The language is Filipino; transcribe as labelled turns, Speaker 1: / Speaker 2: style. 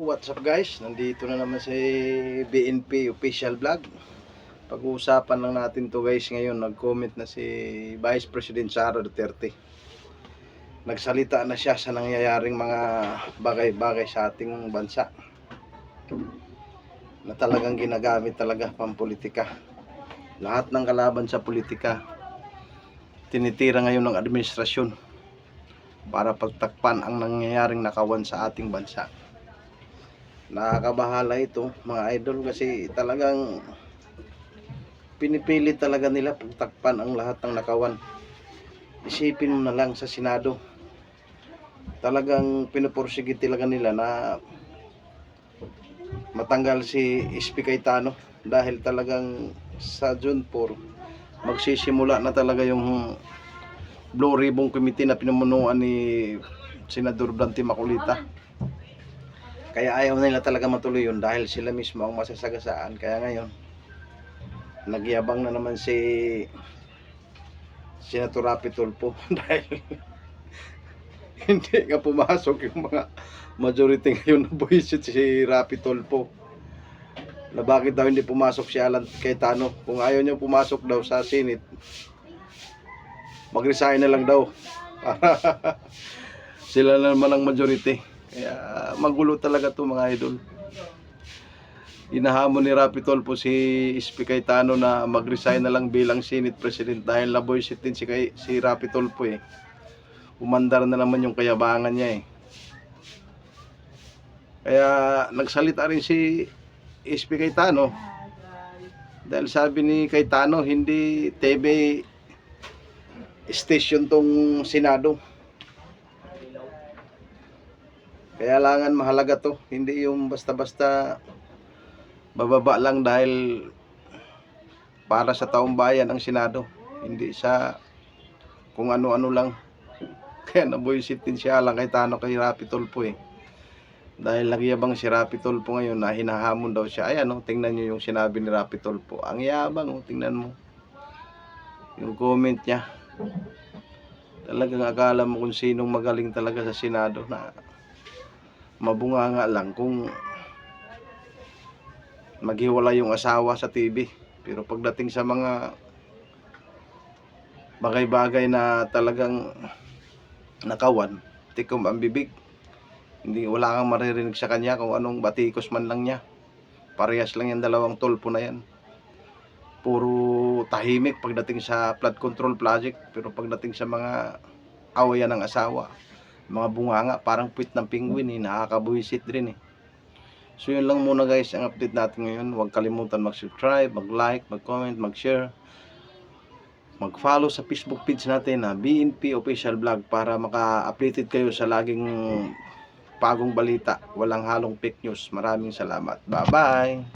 Speaker 1: What's up guys? Nandito na naman si BNP official vlog. Pag-uusapan lang natin to guys ngayon. Nag-comment na si Vice President Sara Duterte. Nagsalita na siya sa nangyayaring mga bagay-bagay sa ating bansa na talagang ginagamit talaga pampolitika. Lahat ng kalaban sa politika tinitira ngayon ng administrasyon para pagtakpan ang nangyayaring nakawan sa ating bansa. Nakakabahala ito mga idol kasi talagang pinipilit talaga nila pagtakpan ang lahat ng nakawan. Isipin mo na lang sa Senado, talagang pinupursige talaga nila na matanggal si SP Cayetano dahil talagang sa June 4 magsisimula na talaga yung Blue Ribbon Committee na pinumunuan ni Senador Dante Maculita. Kaya ayaw nila talaga matuloy yun dahil sila mismo ang masasagasaan. Kaya ngayon nagyabang na naman si Senator Rapi Tulfo dahil hindi nga pumasok yung mga majority ngayon na buwisit si Rapi Tulfo na bakit daw hindi pumasok si Alan Cayetano. Kung ayaw niya pumasok daw sa Senate, mag-resign na lang daw sila na naman ang majority. Kaya magulo talaga to mga idol. Inahamon ni Rapi Tulfo si SP Cayetano na mag-resign na lang bilang Senate President dahil naboysit din si Rapi Tulfo eh. Umandar na naman yung kayabangan niya eh. Kaya nagsalita rin si SP Cayetano dahil sabi ni Cayetano hindi TV station tong Senado. Kaya langan mahalaga to, hindi yung basta-basta bababa lang dahil para sa taong bayan ang Senado, hindi sa kung ano-ano lang. Kaya nabuisit din siya lang kay Rapi Tulfo eh. Dahil nagyabang si Rapi Tulfo ngayon na hinahamon daw siya. Ayan oh, tingnan nyo yung sinabi ni Rapi Tulfo. Ang yabang oh, tingnan mo. Yung comment niya. Talagang akala mo kung sinong magaling talaga sa Senado na mabunganga lang kung maghiwala yung asawa sa TV. Pero pagdating sa mga bagay-bagay na talagang nakawan, tikom ang bibig. Hindi, wala kang maririnig sa kanya kung anong batikos man lang niya. Parehas lang yung dalawang Tulfo na yan. Puro tahimik pagdating sa flood control project, pero pagdating sa mga awayan ng asawa, mga bunganga, parang puwit ng penguin eh, nakakabuhisit rin eh. So yun lang muna guys ang update natin ngayon. Huwag kalimutan mag-subscribe, mag-like, mag-comment, mag-share, mag-follow sa Facebook page natin na BNP Official Vlog para maka-updated kayo sa laging bagong balita, walang halong fake news. Maraming salamat. Bye-bye!